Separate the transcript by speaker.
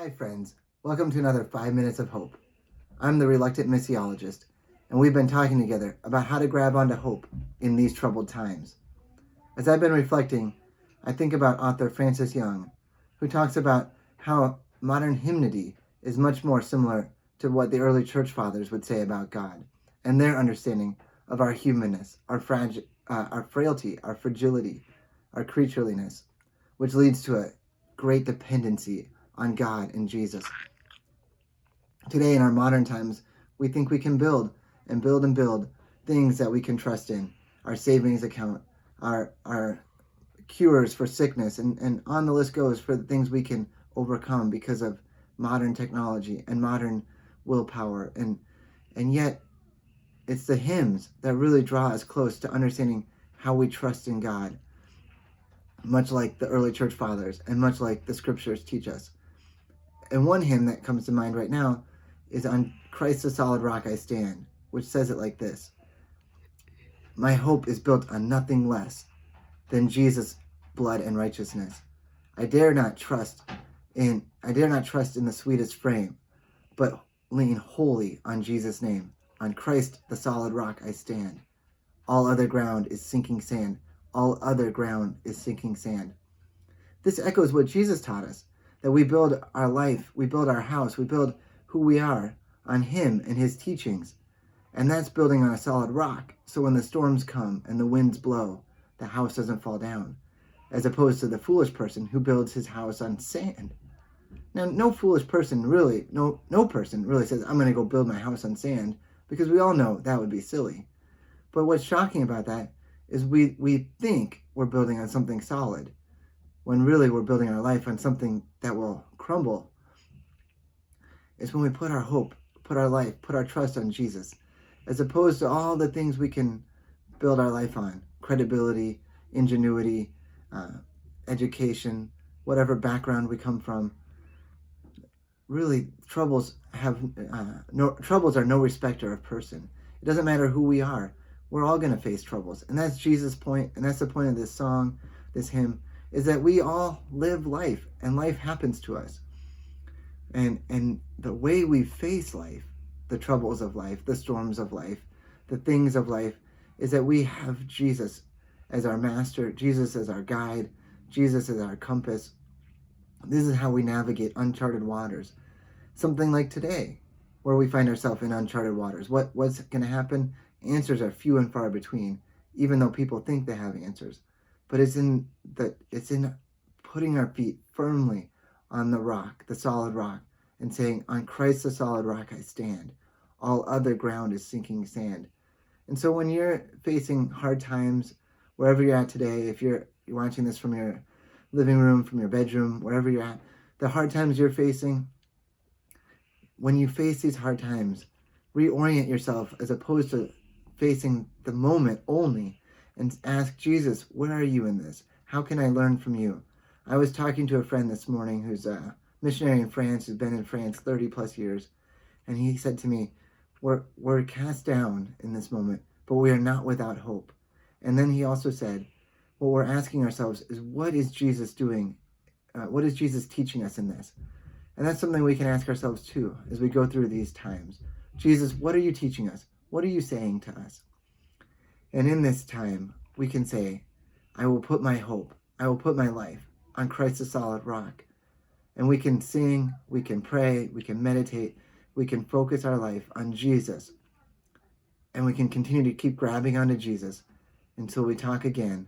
Speaker 1: Hi friends, welcome to another 5 Minutes of Hope. I'm the reluctant missiologist, and we've been talking together about how to grab onto hope in these troubled times. As I've been reflecting, I think about author Francis Young, who talks about how modern hymnody is much more similar to what the early church fathers would say about God, and their understanding of our humanness, our frailty, our fragility, our creatureliness, which leads to a great dependency on God and Jesus. Today, in our modern times, we think we can build and build and build things that we can trust in. Our savings account, our cures for sickness, and on the list goes for the things we can overcome because of modern technology and modern willpower. And yet, it's the hymns that really draw us close to understanding how we trust in God, much like the early church fathers and much like the scriptures teach us. And one hymn that comes to mind right now is On Christ the Solid Rock I Stand, which says it like this: My hope is built on nothing less than Jesus' blood and righteousness. I dare not trust in the sweetest frame, but lean wholly on Jesus' name. On Christ the solid rock I stand. All other ground is sinking sand. All other ground is sinking sand. This echoes what Jesus taught us, that we build our life, we build our house, we build who we are on Him and His teachings. And that's building on a solid rock, so when the storms come and the winds blow, the house doesn't fall down, as opposed to the foolish person who builds his house on sand. Now, no person really says, I'm going to go build my house on sand, because we all know that would be silly. But what's shocking about that is we think we're building on something solid, when really we're building our life on something that will crumble. It's when we put our hope, put our life, put our trust on Jesus, as opposed to all the things we can build our life on: credibility, ingenuity, education, whatever background we come from. Really, troubles are no respecter of person. It doesn't matter who we are. We're all going to face troubles. And that's Jesus' point, and that's the point of this song, this hymn, is that we all live life, and life happens to us. And the way we face life, the troubles of life, the storms of life, the things of life, is that we have Jesus as our master, Jesus as our guide, Jesus as our compass. This is how we navigate uncharted waters. Something like today, where we find ourselves in uncharted waters. What's going to happen? Answers are few and far between, even though people think they have answers. But it's in putting our feet firmly on the rock, the solid rock, and saying, on Christ the solid rock I stand. All other ground is sinking sand. And so when you're facing hard times, wherever you're at today, if you're watching this from your living room, from your bedroom, wherever you're at, the hard times you're facing, when you face these hard times, reorient yourself as opposed to facing the moment only, and ask Jesus, where are you in this? How can I learn from you? I was talking to a friend this morning who's a missionary in France, who's been in France 30 plus years, and he said to me, we're cast down in this moment, but we are not without hope. And then he also said, what we're asking ourselves is, what is Jesus doing? What is Jesus teaching us in this? And that's something we can ask ourselves too as we go through these times. Jesus, what are you teaching us? What are you saying to us? And in this time, we can say, I will put my hope, I will put my life on Christ the solid rock. And we can sing, we can pray, we can meditate, we can focus our life on Jesus. And we can continue to keep grabbing onto Jesus until we talk again